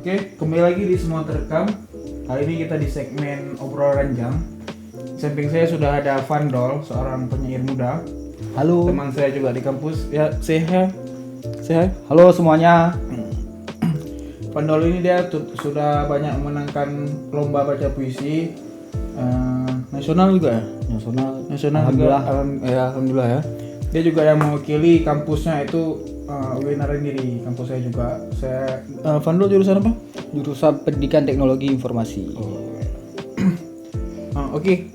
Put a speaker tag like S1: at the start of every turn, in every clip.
S1: Oke, kembali lagi di Semua Terekam. Kali ini kita di segmen obrolan ranjang. Samping saya sudah ada Vandol, seorang penyair muda.
S2: Halo.
S1: Teman saya juga di kampus. Ya, sehat.
S2: Halo semuanya.
S1: Vandol ini dia sudah banyak memenangkan lomba baca puisi nasional juga ya. Nasional juga. Alhamdulillah ya. Dia juga yang mewakili kampusnya itu UIN Arendiri, kampus saya juga. Vandol jurusan apa?
S2: Jurusan Pendidikan Teknologi Informasi.
S1: Oke.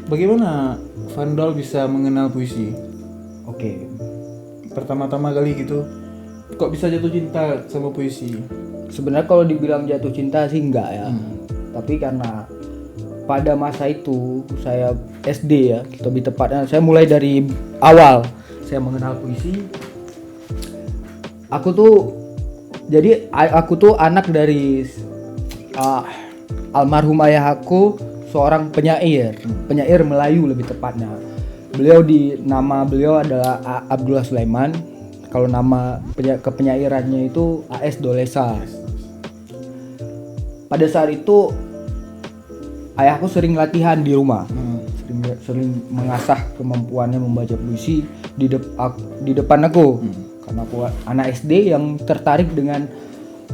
S1: Bagaimana Vandol bisa mengenal puisi?
S2: Oke.
S1: Pertama-tama kali gitu, kok bisa jatuh cinta sama puisi?
S2: Sebenarnya kalau dibilang jatuh cinta sih enggak ya. Tapi karena pada masa itu saya SD ya, lebih tepatnya saya mulai dari awal saya mengenal puisi. Aku tuh anak dari almarhum ayah aku, seorang penyair Melayu lebih tepatnya. Nama beliau adalah Abdullah Sulaiman. Kalau nama kepenyairannya itu AS Dolesa. Pada saat itu ayahku sering latihan di rumah, sering mengasah kemampuannya membaca puisi di depan aku. Karena aku anak SD yang tertarik dengan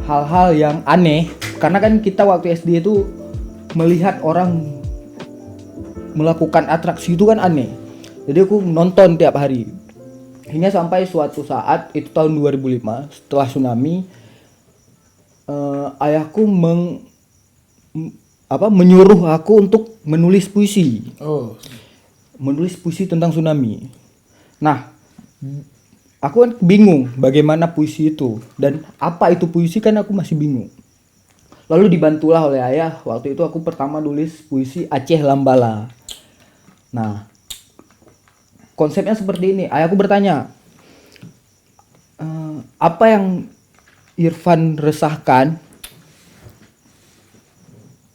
S2: hal-hal yang aneh. Karena kan kita waktu SD itu melihat orang melakukan atraksi itu kan aneh. Jadi aku nonton tiap hari. Hingga sampai suatu saat, itu tahun 2005, setelah tsunami, ayahku menyuruh aku untuk menulis puisi. Menulis puisi tentang tsunami. Nah, aku kan bingung bagaimana puisi itu dan apa itu puisi, kan aku masih bingung. Lalu dibantulah oleh ayah. Waktu itu aku pertama nulis puisi Aceh Lambala. Nah, konsepnya seperti ini. Ayahku bertanya, apa yang Irfan resahkan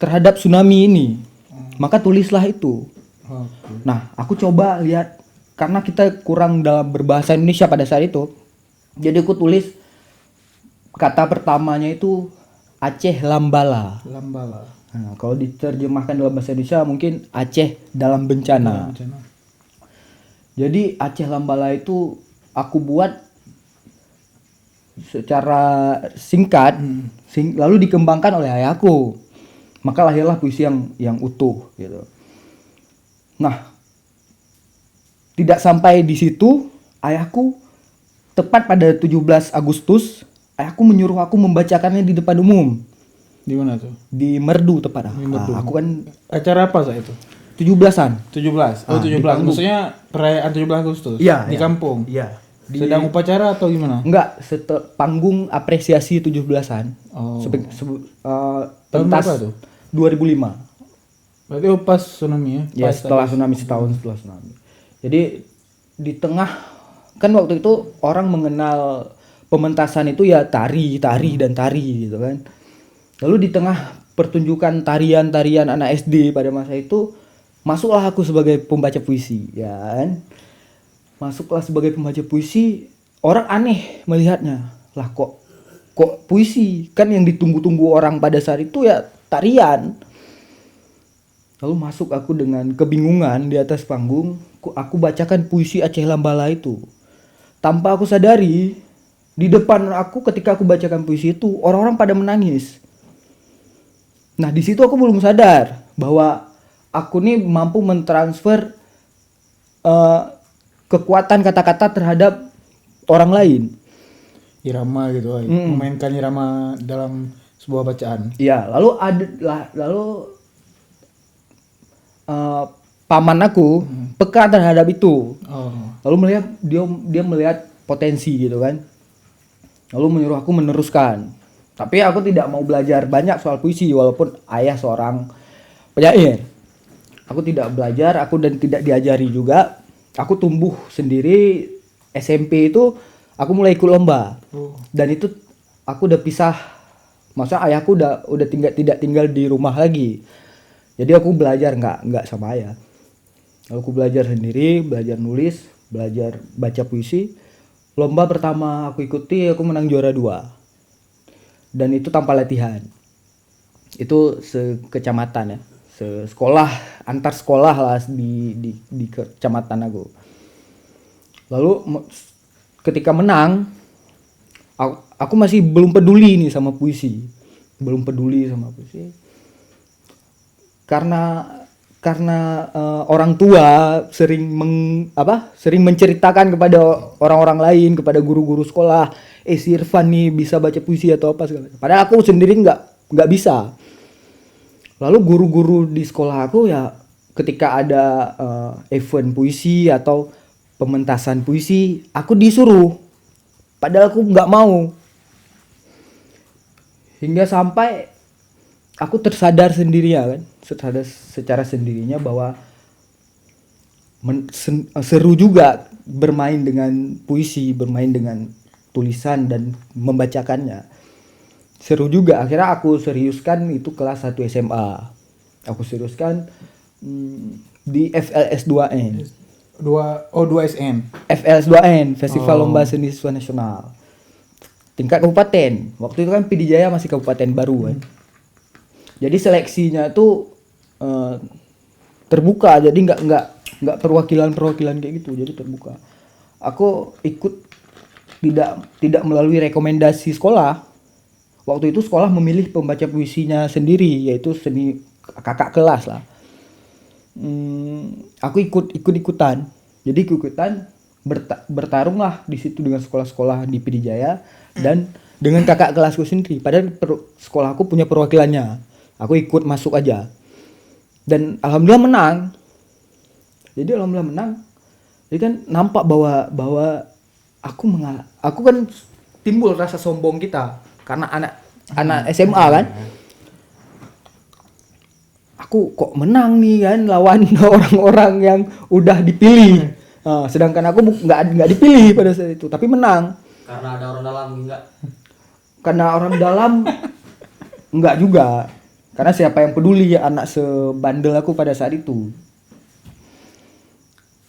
S2: terhadap tsunami ini? Maka tulislah itu. Nah, aku coba lihat, karena kita kurang dalam berbahasa Indonesia pada saat itu. Jadi aku tulis kata pertamanya itu Aceh Lambala. Nah, kalau diterjemahkan dalam bahasa Indonesia mungkin Aceh dalam bencana. Jadi Aceh Lambala itu aku buat secara singkat, lalu dikembangkan oleh ayahku. Maka lahirlah puisi yang utuh gitu. Nah, tidak sampai di situ, ayahku tepat pada 17 Agustus, ayahku menyuruh aku membacakannya di depan umum.
S1: Di mana tuh?
S2: Di Merdu tepatnya. Aku kan
S1: acara apa saat itu?
S2: 17-an.
S1: 17. Oh, 17. Maksudnya perayaan 17 Agustus.
S2: Iya,
S1: di kampung.
S2: Iya.
S1: Sedang upacara atau gimana?
S2: Enggak, panggung apresiasi 17-an.
S1: Tahun berapa tuh?
S2: 2005.
S1: Berarti pas tsunami ya?
S2: Ya, setelah tsunami, setahun setelah tsunami. Jadi di tengah, kan waktu itu orang mengenal pementasan itu ya tari dan tari gitu kan. Lalu di tengah pertunjukan tarian-tarian anak SD pada masa itu, masuklah aku sebagai pembaca puisi, ya kan? Masuklah sebagai pembaca puisi, orang aneh melihatnya. Lah kok puisi? Kan yang ditunggu-tunggu orang pada saat itu ya tarian. Lalu masuk aku dengan kebingungan di atas panggung, aku bacakan puisi Aceh Lambala itu. Tanpa aku sadari, di depan aku ketika aku bacakan puisi itu, orang-orang pada menangis. Nah, di situ aku belum sadar bahwa aku nih mampu mentransfer kekuatan kata-kata terhadap orang lain.
S1: Irama gitu, memainkan irama dalam sebuah bacaan.
S2: Iya, lalu paman aku peka terhadap itu. Lalu melihat dia melihat potensi gitu kan. Lalu menyuruh aku meneruskan. Tapi aku tidak mau belajar banyak soal puisi walaupun ayah seorang penyair. Aku tidak belajar, dan tidak diajari juga. Aku tumbuh sendiri. SMP itu aku mulai ikut lomba. Dan itu aku udah pisah. Maksudnya ayahku udah tidak tinggal di rumah lagi. Jadi aku belajar nggak sama ayah. Lalu aku belajar sendiri, belajar nulis, belajar baca puisi. Lomba pertama aku ikuti, aku menang juara 2. dan itu tanpa latihan. Itu sekecamatan ya, sekolah, antar sekolah lah di kecamatan aku. Lalu ketika menang, aku masih belum peduli nih sama puisi, karena orang tua sering sering menceritakan kepada orang-orang lain, kepada guru-guru sekolah, si Irfan nih bisa baca puisi atau apa segala. Padahal aku sendiri nggak bisa. Lalu guru-guru di sekolah aku ya ketika ada event puisi atau pementasan puisi, aku disuruh. Padahal aku nggak mau. Hingga sampai aku tersadar secara sendirinya bahwa seru juga bermain dengan puisi, bermain dengan tulisan dan membacakannya. Seru juga. Akhirnya aku seriuskan itu kelas 1 SMA. Aku seriuskan di FLS2N.
S1: 2SN.
S2: FLS2N, Festival Lomba Seni Siswa Nasional. Tingkat kabupaten. Waktu itu kan PD Jaya masih kabupaten baru kan. Jadi seleksinya itu terbuka, jadi nggak perwakilan kayak gitu, jadi terbuka. Aku ikut tidak melalui rekomendasi sekolah. Waktu itu sekolah memilih pembaca puisinya sendiri, yaitu seni kakak kelas lah. Aku ikutan. Jadi bertarung lah di situ dengan sekolah-sekolah di PD Jaya dan dengan kakak kelasku sendiri. Padahal sekolahku punya perwakilannya. Aku ikut masuk aja. Dan alhamdulillah menang. Jadi kan nampak bahwa aku kan timbul rasa sombong kita karena anak SMA kan. Aku kok menang nih kan lawan orang-orang yang udah dipilih. Sedangkan aku nggak dipilih pada saat itu, tapi menang.
S3: Karena ada orang dalam enggak?
S2: Karena orang dalam enggak juga. Karena siapa yang peduli ya anak sebandel aku pada saat itu.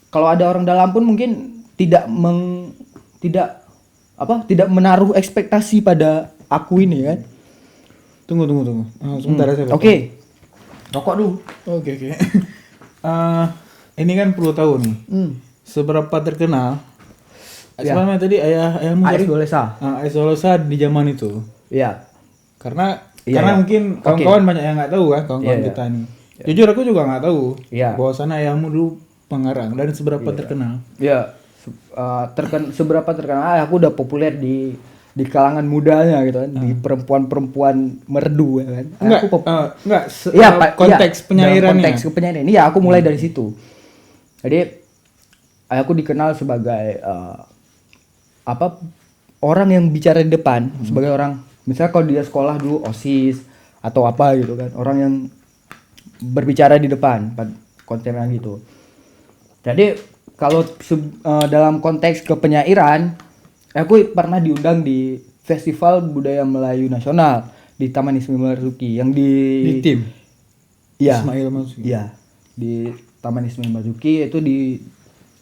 S2: Kalau ada orang dalam pun mungkin tidak menaruh ekspektasi pada aku ini kan.
S1: Tunggu. Sebentar saya.
S2: Oke. Rokok dulu.
S1: Oke. Ini kan perlu tahu nih. Seberapa terkenal?
S2: Ya.
S1: Sebenarnya tadi ayahmu
S2: AS
S1: tadi.
S2: Dolesa.
S1: AS Dolesa di zaman itu.
S2: Iya.
S1: Karena
S2: Iya.
S1: mungkin kawan-kawan banyak yang nggak tahu kan, kawan-kawan
S2: Iya.
S1: kita nih. Jujur aku juga nggak tahu.
S2: Iya.
S1: Bahwasannya ayahmu dulu pengarang dan seberapa terkenal.
S2: Ya, seberapa terkenal aku udah populer di kalangan mudanya gitu kan, di perempuan-perempuan merdu ya kan. Konteks penyairannya. Konteks penyairan. Iya, aku mulai dari situ. Jadi aku dikenal sebagai orang yang bicara di depan, sebagai orang misalnya kalau dia sekolah dulu OSIS atau apa gitu kan, orang yang berbicara di depan kontennya gitu. Jadi kalau dalam konteks kepenyairan, aku pernah diundang di Festival Budaya Melayu Nasional di Taman Ismail Marzuki yang di
S1: tim.
S2: Iya.
S1: Ismail Marzuki.
S2: Iya. Di Taman Ismail Marzuki itu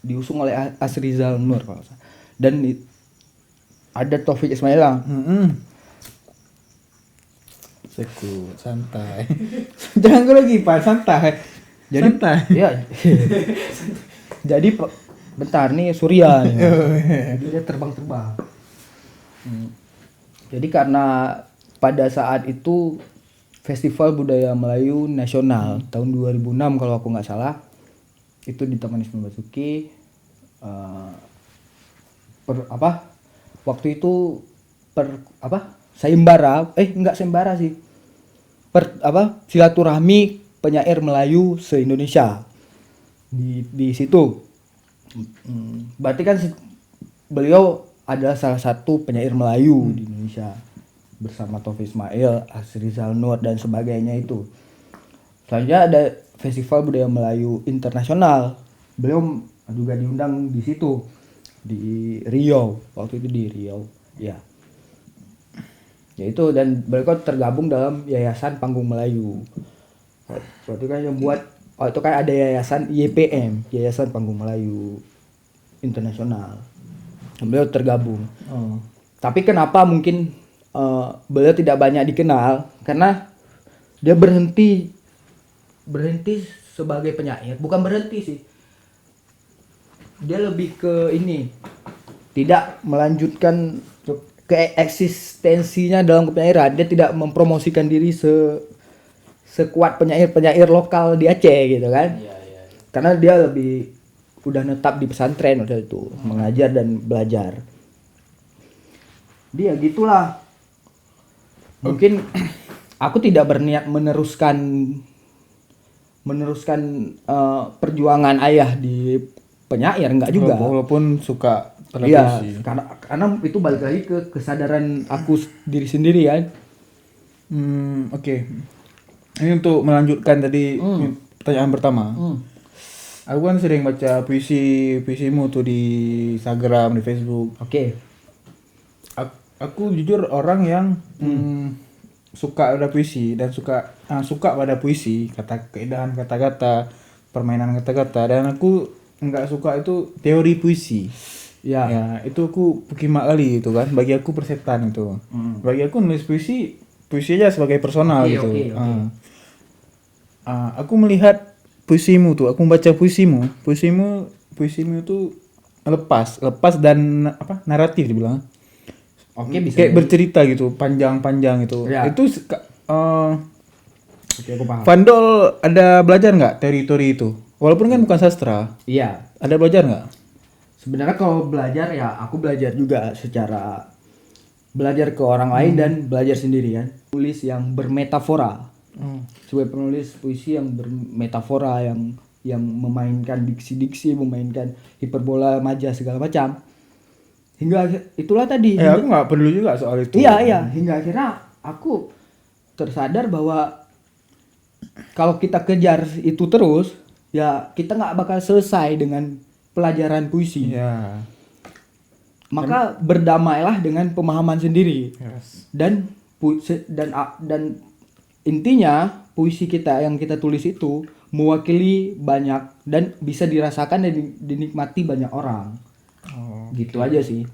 S2: diusung oleh Asrizal Nur kalau salah. Dan ada Taufik Ismaila.
S1: Sekut, santai. Jangan lagi Pak, santai. Jadi santai.
S2: Iya. Jadi bentar nih Surya nih. Dia terbang-terbang. Jadi karena pada saat itu Festival Budaya Melayu Nasional tahun 2006 kalau aku nggak salah, itu di Taman Ismail Marzuki. Waktu itu sayembara sih. Silaturahmi penyair Melayu se-Indonesia. Di situ. Berarti kan beliau adalah salah satu penyair Melayu di Indonesia bersama Taufik Ismail, Asrizal Nur dan sebagainya itu. Selanjutnya ada Festival Budaya Melayu Internasional. Beliau juga diundang di situ di Riau. Waktu itu di Riau, ya. Yaitu dan beliau tergabung dalam Yayasan Panggung Melayu. Waktu itu kan yang buat itu kan ada yayasan YPM, Yayasan Panggung Melayu Internasional. Beliau tergabung. Tapi kenapa mungkin beliau tidak banyak dikenal karena dia berhenti sebagai penyair. Bukan berhenti sih, dia lebih ke ini, tidak melanjutkan ke eksistensinya dalam kepenyairan. Dia tidak mempromosikan diri sekuat penyair lokal di Aceh gitu kan. Karena dia lebih udah netap di pesantren waktu itu, mengajar dan belajar. Dia gitulah. Mungkin aku tidak berniat meneruskan perjuangan ayah di penyair, enggak juga.
S1: Walaupun suka pada
S2: Iya,
S1: puisi.
S2: karena itu balik lagi ke kesadaran aku diri sendiri kan.
S1: Oke. Ini untuk melanjutkan tadi pertanyaan pertama. Aku kan sering baca puisimu tuh di Instagram, di Facebook.
S2: Oke.
S1: Aku jujur orang yang suka pada puisi dan suka pada puisi, keindahan kata-kata, permainan kata-kata, dan aku nggak suka itu teori puisi. Ya, itu aku pekimak kali itu kan. Bagi aku persetan itu. Bagi aku nulis puisi aja sebagai personal gitu. Aku melihat puisimu tuh, aku membaca puisimu itu lepas dan naratif dibilang.
S2: Oke, bisa
S1: Kayak
S2: jadi.
S1: bercerita gitu, panjang-panjang itu.
S2: Ya.
S1: Itu
S2: Oke, aku paham.
S1: Vandol ada belajar nggak teori itu? Walaupun kan bukan sastra,
S2: Iya.
S1: ada belajar nggak?
S2: Sebenarnya kalau belajar ya aku belajar juga secara belajar ke orang lain dan belajar sendiri kan. Tulis yang bermetafora. Sebagai penulis puisi yang bermetafora, yang memainkan diksi-diksi, memainkan hiperbola, maja segala macam. Hingga itulah tadi.
S1: Aku nggak peduli juga soal itu.
S2: Iya, hingga akhirnya aku tersadar bahwa kalau kita kejar itu terus, ya kita nggak bakal selesai dengan pelajaran puisi.
S1: Iya.
S2: Maka berdamailah dengan pemahaman sendiri.
S1: Yes.
S2: Dan intinya puisi kita yang kita tulis itu mewakili banyak dan bisa dirasakan dan dinikmati banyak orang. Gitu aja sih.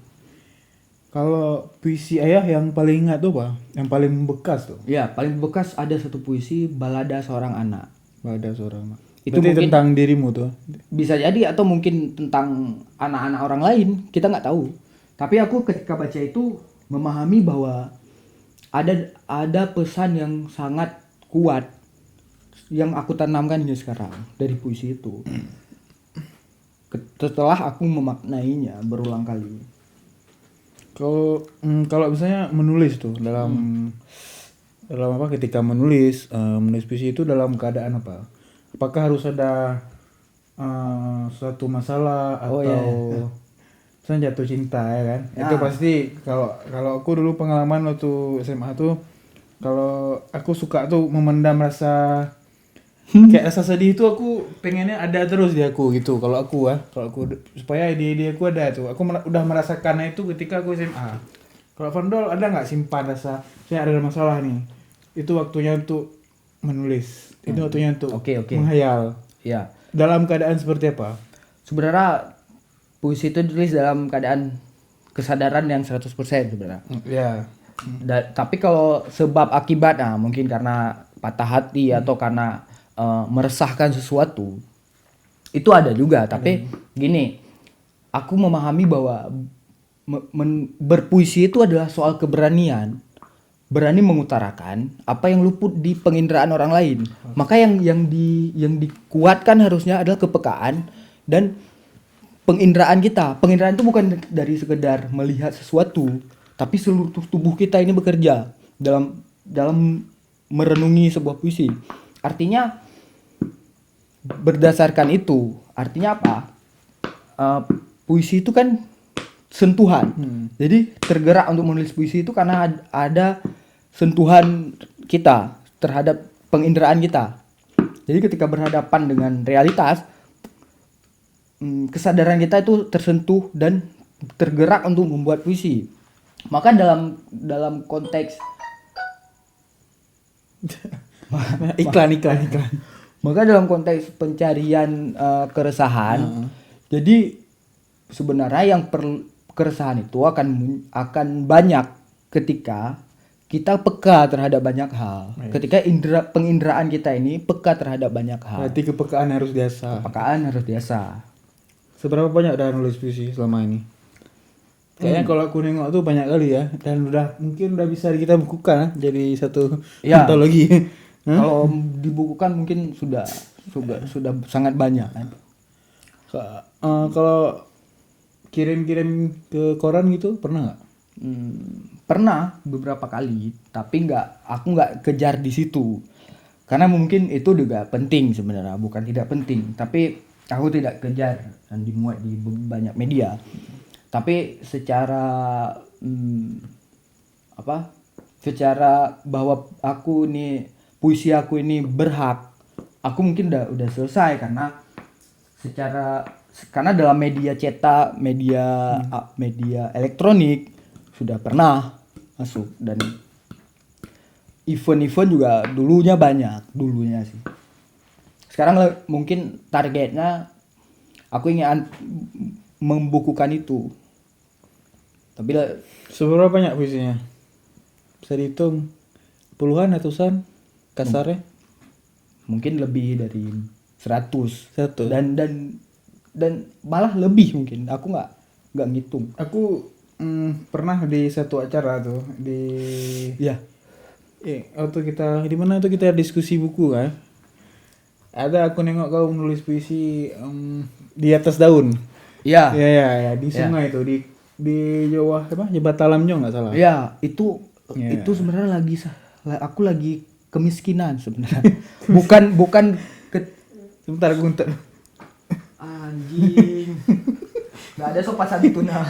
S1: Kalau puisi ayah yang paling ingat tuh apa? Yang paling membekas tuh?
S2: Ya, paling bekas ada satu puisi Balada Seorang Anak.
S1: Ada seorang.
S2: Itu
S1: Berarti
S2: mungkin
S1: tentang dirimu tuh.
S2: bisa jadi atau mungkin tentang anak-anak orang lain, kita nggak tahu. Tapi aku ketika baca itu memahami bahwa ada pesan yang sangat kuat yang aku tanamkan hingga sekarang dari puisi itu. Setelah aku memaknainya berulang kali.
S1: Kalau misalnya menulis tuh dalam apa, ketika menulis puisi itu dalam keadaan apa? Apakah harus ada suatu masalah atau misalnya jatuh cinta ya kan? Itu pasti kalau aku dulu pengalaman waktu SMA tuh, kalau aku suka tuh memendam rasa kayak rasa sedih itu, aku pengennya ada terus di aku gitu. Kalau aku supaya ide aku ada tuh. Aku udah merasakan itu ketika aku SMA. Kalau Vandol ada nggak simpan rasa saya ada masalah nih? Itu waktunya untuk menulis. Itu waktunya untuk menghayal.
S2: Ya.
S1: Dalam keadaan seperti apa?
S2: Sebenarnya puisi itu ditulis dalam keadaan kesadaran yang 100% sebenarnya.
S1: Ya.
S2: Tapi kalau sebab akibat, mungkin karena patah hati atau karena meresahkan sesuatu, itu ada juga. Tapi gini, aku memahami bahwa berpuisi itu adalah soal keberanian, berani mengutarakan apa yang luput di penginderaan orang lain. Maka yang dikuatkan harusnya adalah kepekaan dan penginderaan kita. Penginderaan itu bukan dari sekedar melihat sesuatu, tapi seluruh tubuh kita ini bekerja dalam merenungi sebuah puisi. Artinya berdasarkan itu, artinya apa? Puisi itu kan sentuhan. Jadi tergerak untuk menulis puisi itu karena ada sentuhan kita terhadap penginderaan kita. Jadi ketika berhadapan dengan realitas, kesadaran kita itu tersentuh dan tergerak untuk membuat puisi. Maka dalam konteks
S1: iklan.
S2: maka dalam konteks pencarian keresahan, jadi sebenarnya keresahan itu akan banyak ketika kita peka terhadap banyak hal. Ketika penginderaan kita ini peka terhadap banyak hal.
S1: Berarti kepekaan harus biasa.
S2: Kepekaan harus biasa.
S1: Seberapa banyak udah nulis puisi selama ini? Kayaknya kalau aku nengok tuh banyak kali ya, dan mungkin udah bisa kita bukukan jadi satu antologi.
S2: Kalau dibukukan mungkin sudah sangat banyak kan.
S1: Kalau kirim-kirim ke koran gitu pernah nggak?
S2: Pernah beberapa kali, tapi aku nggak kejar di situ. Karena mungkin itu juga penting sebenarnya, bukan tidak penting, tapi aku tidak kejar dan dimuat di banyak media. Tapi secara secara bahwa puisi aku ini berhak, aku mungkin udah selesai karena dalam media cetak, media elektronik sudah pernah masuk, dan event-event juga dulunya sih. Sekarang mungkin targetnya aku ingin membukukan itu. Tapi
S1: seberapa banyak puisinya? Bisa dihitung puluhan, ratusan kasarnya?
S2: Mungkin lebih dari 100.
S1: Dan
S2: malah lebih mungkin. Aku nggak ngitung.
S1: aku pernah di satu acara tuh waktu kita di mana tuh kita diskusi buku kan. Ada aku nengok kau menulis puisi di atas daun.
S2: Iya.
S1: Ya di sungai itu di Jawa Jembatan Lamjong nggak salah.
S2: Iya, itu sebenarnya aku lagi kemiskinan sebenarnya. bukan
S1: Sebentar aku untuk
S2: anjing. Nggak ada sopan santuna.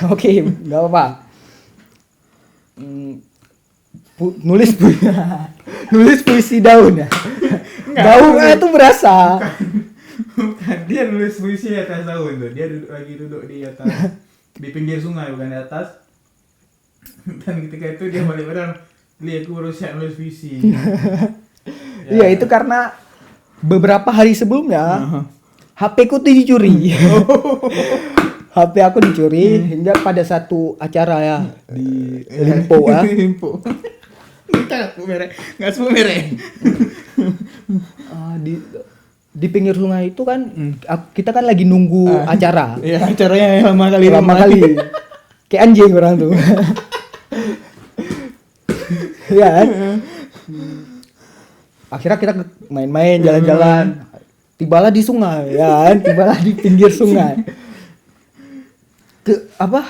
S2: Oke, nggak apa-apa. Nulis puisi daun ya. Daunnya itu berasa.
S1: Bukan, dia nulis puisi di atas daun tuh. Dia duduk di atas di pinggir sungai, bukan di atas. Dan ketika itu dia balik badan, lihat aku baru siap nulis puisi.
S2: Iya, itu karena beberapa hari sebelumnya HP ku tuh dicuri. HP aku dicuri hingga pada satu acara ya di Limpo ya.
S1: Limpo. Enggak sebut merek.
S2: Di pinggir sungai itu kan kita kan lagi nunggu acara.
S1: Iya, acaranya lama kali.
S2: Kayak anjing orang tuh. Iya kan? Akhirnya kita main-main, jalan-jalan. Tibalah di sungai, ya kan? Tibalah di pinggir sungai.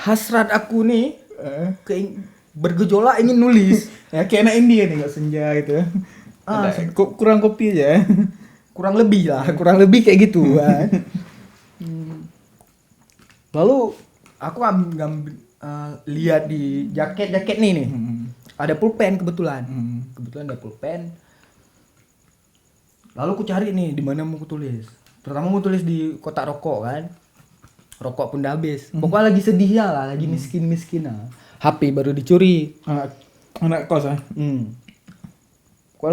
S2: Hasrat aku nih bergejolak ingin nulis.
S1: Ya kayak anak India nih, nggak senja gitu. Kurang kopi aja.
S2: Kurang lebih kayak gitu kan. Lalu aku ngambil lihat di jaket nih. Ada pulpen kebetulan. Kebetulan ada pulpen. Lalu aku cari nih di mana mau aku tulis. Pertama mau tulis di kotak rokok kan. Rokok pun udah habis. Pokoknya lagi sedih ya lah, lagi miskin lah. HP baru dicuri.
S1: Anak kos
S2: Kok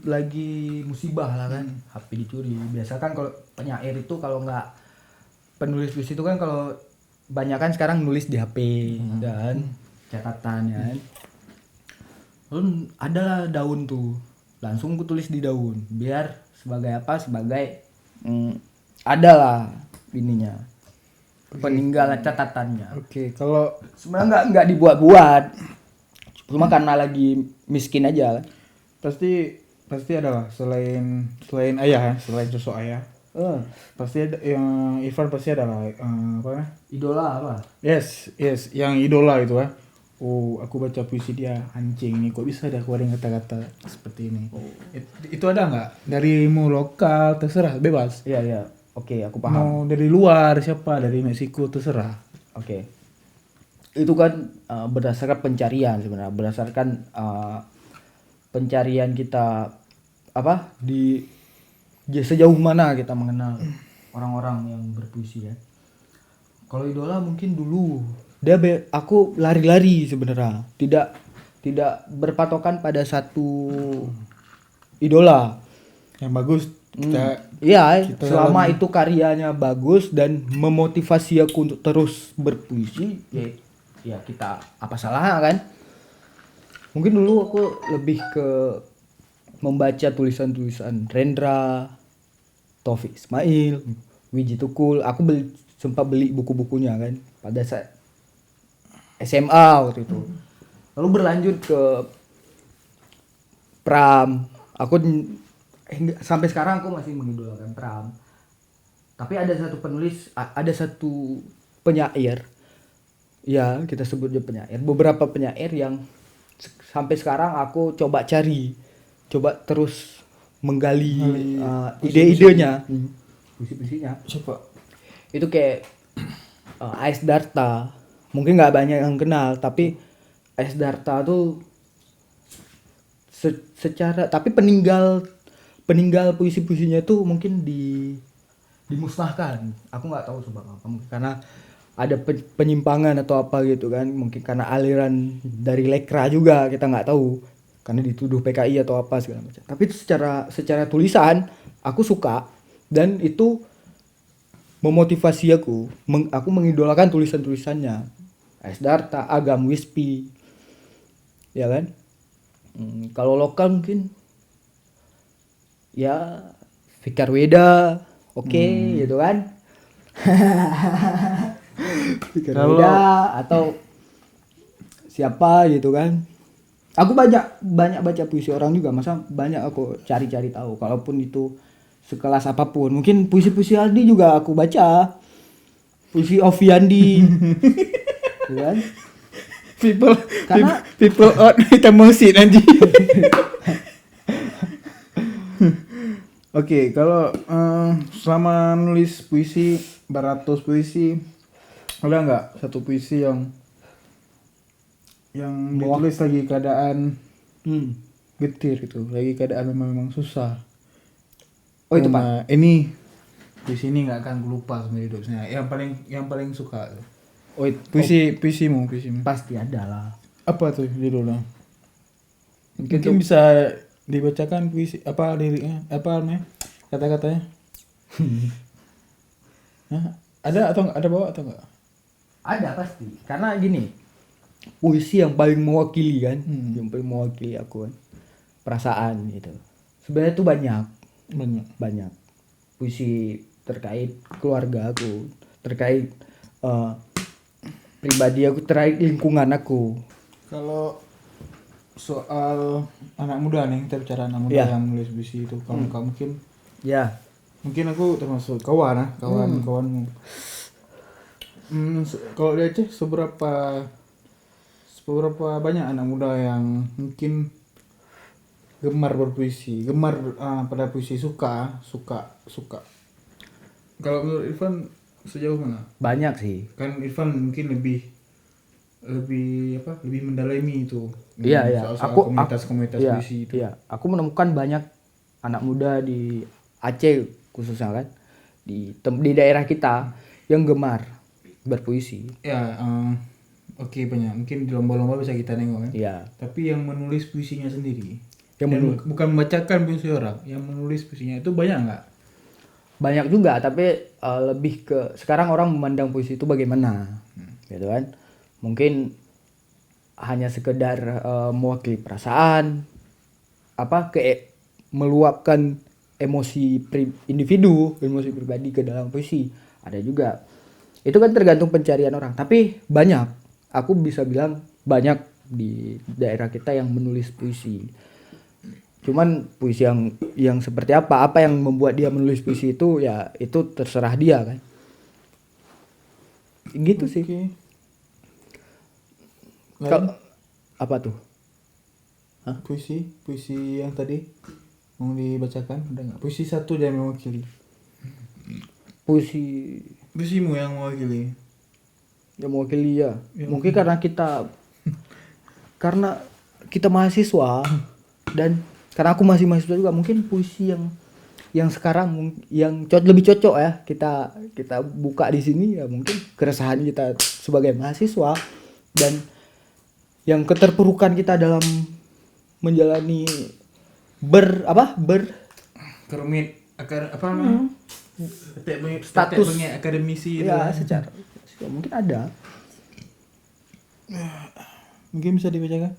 S2: lagi musibah lah kan, HP dicuri. Biasa kan kalau penyair itu kalau nggak penulis puisi itu kan kalau banyak kan sekarang nulis di HP dan catatan ya. Lalu ada daun tuh, langsung ku tulis di daun. Biar sebagai adalah ininya, peninggalan catatannya.
S1: Oke, kalau
S2: sebenarnya nggak dibuat-buat, cuma karena lagi miskin aja kan.
S1: Pasti adalah selain ayah ya, selain sosok ayah. Pasti ada yang Irfan pasti adalah
S2: Idola apa?
S1: Yes, yang idola itu ya. Aku baca puisi dia, anjing ini kok bisa ada keluarin kata-kata seperti ini. Itu ada nggak? Darimu lokal terserah, bebas.
S2: Iya. Oke, aku paham.
S1: Mau dari luar siapa? Dari Meksiko terserah.
S2: Oke. Itu kan berdasarkan pencarian sebenarnya, berdasarkan pencarian kita sejauh mana kita mengenal orang-orang yang berpuisi ya. Kalau idola mungkin dulu aku lari-lari sebenarnya, tidak berpatokan pada satu idola
S1: yang bagus.
S2: Selama itu karyanya bagus dan memotivasi aku untuk terus berpuisi, ya kita apa salahnya kan? Mungkin dulu aku lebih ke membaca tulisan-tulisan Rendra, Taufik Ismail, Wiji Tukul. Aku sempat beli buku-bukunya kan pada saat SMA waktu itu. Lalu berlanjut ke Pram. Aku sampai sekarang aku masih mengidolakan Pram. Tapi ada satu penulis, ada satu penyair. Ya, kita sebut dia penyair. Beberapa penyair yang sampai sekarang aku coba cari, coba terus menggali ide-idenya, puisi-puisinya.
S1: Coba.
S2: Itu kayak Ais Darta. Mungkin nggak banyak yang kenal, tapi Ais Darta tuh secara tapi peninggal puisi-puisinya tuh mungkin dimusnahkan. Aku nggak tahu sebab apa, mungkin karena ada penyimpangan atau apa gitu kan, mungkin karena aliran dari Lekra juga, kita nggak tahu, karena dituduh PKI atau apa segala macam. Tapi itu secara tulisan aku suka, dan itu memotivasi aku mengidolakan tulisannya Ais Darta, Agam Wispi, ya kan. Kalau lokal mungkin ya Fikar Weda, gitu kan. Fikar Weda atau siapa gitu kan. Aku banyak baca puisi orang juga, masa banyak aku cari-cari tahu, kalaupun itu sekelas apapun. Mungkin puisi-puisi Aldi juga aku baca, puisi Oviandi. Gitu kan.
S1: People out kita musik nanti. Oke, kalau selama nulis puisi beratus puisi, ada nggak satu puisi yang ditulis lagi keadaan getir gitu, lagi keadaan memang susah.
S2: Oh itu Pak.
S1: Ini puisi ini nggak akan lupa sama hidupnya. Yang paling suka.
S2: Oh itu
S1: puisimu.
S2: pasti ada lah.
S1: Apa tuh judulnya? Mungkin bisa dibacakan puisi apa liriknya, apa namanya, kata-katanya. Ada bawa atau enggak?
S2: Ada pasti, karena gini, puisi yang paling mewakili kan, yang paling mewakili aku kan, perasaan gitu. Sebenarnya tuh banyak puisi terkait keluarga aku, terkait pribadi aku, terkait lingkungan aku.
S1: Kalau soal anak muda nih, kita bicara anak muda yang nulis puisi itu, kalau kamu mungkin aku termasuk kawanmu. Kalau di Aceh seberapa banyak anak muda yang mungkin gemar berpuisi, pada puisi, suka. Kalau menurut Irfan sejauh mana?
S2: Banyak sih.
S1: Kan Irfan mungkin lebih mendalami itu.
S2: Iya.
S1: Soal komunitas
S2: iya,
S1: puisi itu.
S2: Iya. Aku menemukan banyak anak muda di Aceh khususnya kan, di daerah kita yang gemar berpuisi.
S1: Ya, banyak. Mungkin di lomba-lomba bisa kita nengok kan.
S2: Iya.
S1: Tapi yang menulis puisinya sendiri, bukan membacakan puisi orang, yang menulis puisinya itu banyak nggak?
S2: Banyak juga, tapi lebih ke sekarang orang memandang puisi itu bagaimana, gitu kan? Mungkin hanya sekedar mewakili perasaan, meluapkan emosi individu, emosi pribadi ke dalam puisi. Ada juga. Itu kan tergantung pencarian orang. Tapi banyak, aku bisa bilang banyak di daerah kita yang menulis puisi. Cuman puisi yang seperti apa yang membuat dia menulis puisi itu, ya itu terserah dia kan. Gitu sih. Kalau apa tuh?
S1: Puisi yang tadi mau dibacakan ada nggak? Puisi satu yang mewakili. Puisimu yang mewakili.
S2: Yang mewakili ya. Mungkin karena kita mahasiswa, dan karena aku masih mahasiswa juga, mungkin puisi yang sekarang yang lebih cocok ya kita buka di sini, ya mungkin keresahan kita sebagai mahasiswa dan yang keterpurukan kita dalam menjalani
S1: kerumit namanya?
S2: Status
S1: akademisi
S2: ya, secara mungkin ada.
S1: Mungkin bisa dibacakan.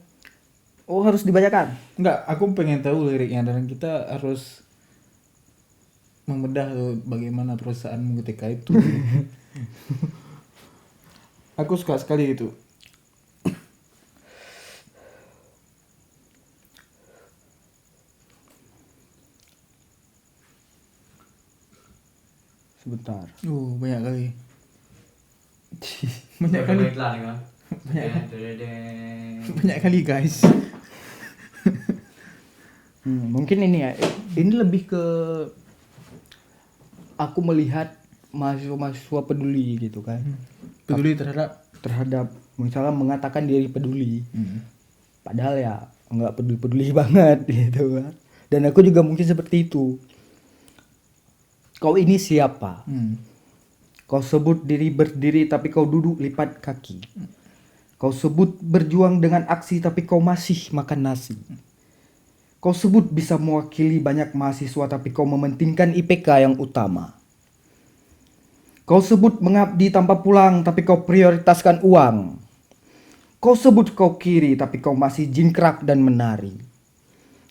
S2: Oh, harus dibacakan.
S1: Enggak, aku pengen tahu liriknya dan kita harus membedah tuh bagaimana perasaanmu ketika itu. Aku suka sekali itu.
S2: Sebentar.
S1: Banyak kali. Banyak kali.
S3: Iklan ya kan.
S1: Banyak kali guys.
S2: Mungkin ini ya. Ini lebih ke aku melihat mahasiswa peduli gitu kan.
S1: Peduli terhadap
S2: Misalnya mengatakan diri peduli. Padahal ya nggak peduli banget gitu kan. Dan aku juga mungkin seperti itu. Kau ini siapa? Kau sebut diri berdiri tapi kau duduk lipat kaki. Kau sebut berjuang dengan aksi tapi kau masih makan nasi. Kau sebut bisa mewakili banyak mahasiswa tapi kau mementingkan IPK yang utama. Kau sebut mengabdi tanpa pulang tapi kau prioritaskan uang. Kau sebut kau kiri tapi kau masih jingkrak dan menari.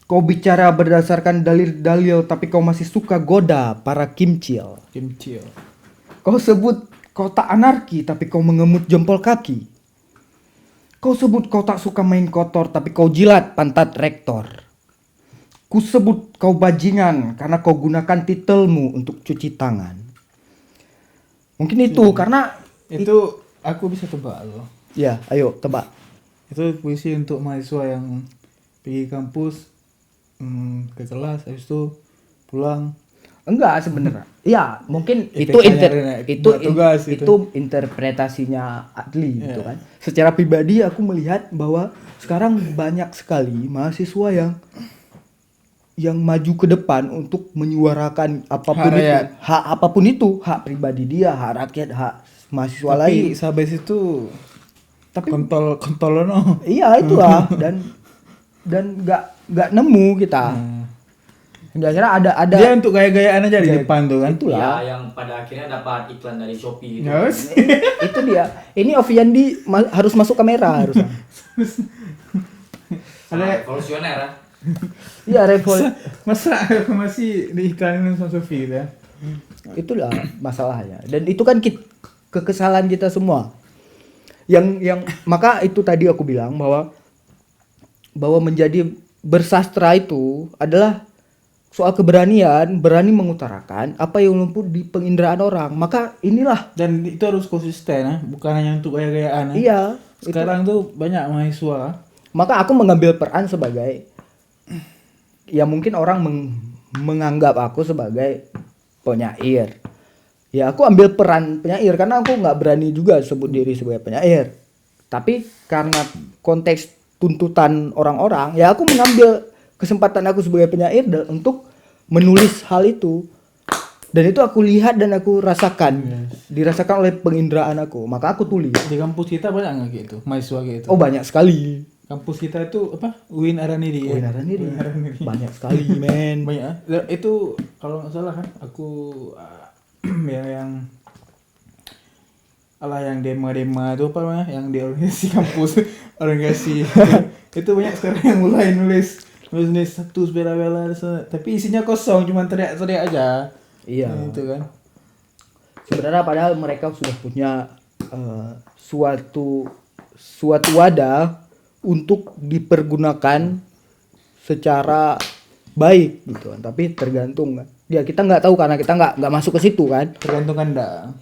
S2: Kau bicara berdasarkan dalil-dalil tapi kau masih suka goda para kimcil. Kau sebut kau tak anarki tapi kau mengemut jempol kaki. Kau sebut kau tak suka main kotor tapi kau jilat pantat rektor. Ku sebut kau bajingan karena kau gunakan titelmu untuk cuci tangan. Mungkin itu karena
S1: itu aku bisa tebak loh.
S2: Ya, ayo tebak.
S1: Itu puisi untuk mahasiswa yang pergi kampus ke kelas habis itu pulang.
S2: Enggak sebenarnya. Ya, mungkin
S1: IPK-nya tugas
S2: itu interpretasinya Adli gitu kan. Secara pribadi aku melihat bahwa sekarang banyak sekali mahasiswa yang maju ke depan untuk menyuarakan apapun itu, hak pribadi dia, hak rakyat, hak mahasiswa lain.
S1: Tapi sabes itu kontol no.
S2: Iya, itulah dan enggak nemu kita. Kira-kira ada
S1: dia untuk gaya-gayaan aja di depan tuh kan.
S2: Itulah.
S3: Ya, yang pada akhirnya dapat iklan dari Shopee gitu.
S1: Yes.
S2: Itu dia. Ini Oviandi harus masuk kamera harusnya.
S3: Ada revolusioner ya.
S2: Iya,
S1: Masa masih diiklanin sama Sofi gitu ya.
S2: Itulah masalahnya. Dan itu kan kekesalan kita semua. Yang maka itu tadi aku bilang bahwa menjadi bersastra itu adalah soal keberanian, berani mengutarakan apa yang luput di penginderaan orang. Maka inilah,
S1: dan itu harus konsisten ya, bukan hanya untuk gaya-gayaan ya.
S2: Iya.
S1: Sekarang tuh banyak mahasiswa.
S2: Maka aku mengambil peran sebagai, ya mungkin orang menganggap aku sebagai penyair. Ya aku ambil peran penyair karena aku nggak berani juga sebut diri sebagai penyair. Tapi karena konteks tuntutan orang-orang, ya aku mengambil kesempatan aku sebagai penyair untuk menulis hal itu. Dan itu aku lihat dan aku rasakan, dirasakan oleh penginderaan aku. Maka aku tulis.
S1: Di kampus kita banyak nggak gitu mahasiswa gitu?
S2: Oh, banyak sekali.
S1: Kampus kita itu apa? UIN Araniri ya.
S2: UIN Araniri. Banyak sekali, men.
S1: Banyak. Itu kalau nggak salah kan aku yang yang dema itu apa namanya? Yang di organisasi kampus, organisasi itu banyak sekarang yang mulai nulis status bela-bela, tapi isinya kosong, cuma teriak-teriak aja.
S2: Iya.
S1: Itu kan.
S2: Sebenarnya padahal mereka sudah punya suatu wadah untuk dipergunakan secara baik gitu kan, tapi tergantung kan. Ya kita nggak tahu karena kita nggak masuk ke situ kan.
S1: Tergantung Anda.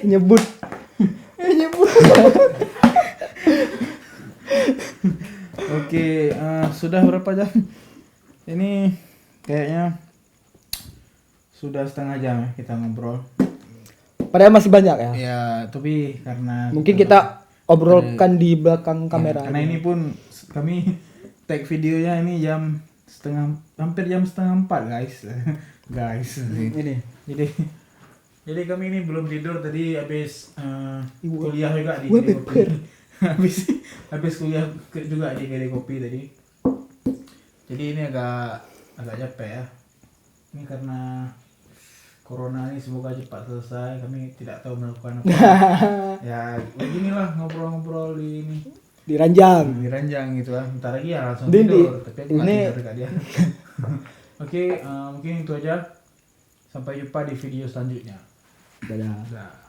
S2: Nyebut.
S1: Oke, sudah berapa jam? Ini kayaknya sudah setengah jam ya kita ngobrol.
S2: Padahal masih banyak ya.
S1: Ya, tapi karena
S2: Mungkin kita obrolkan di belakang kamera.
S1: Karena ini pun kami tag videonya ini hampir jam setengah 4 guys.
S2: Ini.
S1: Jadi kami ini belum tidur tadi habis kuliah juga di
S2: Web
S1: Kedai Kopi. habis kuliah juga di Kedai Kopi tadi. Jadi ini agak capek ya. Ini karena corona ini semoga cepat selesai. Kami tidak tahu melakukan apa. Ya beginilah ngobrol-ngobrol di ini.
S2: Diranjang.
S1: Diranjang gitu kan. Bentar lagi ya langsung
S2: Ini-
S1: tidur. Tapi aku nggak
S2: ini-
S1: tidur dekat dia. Oke, mungkin itu aja. Sampai jumpa di video selanjutnya.
S2: Dadah.
S1: Dah.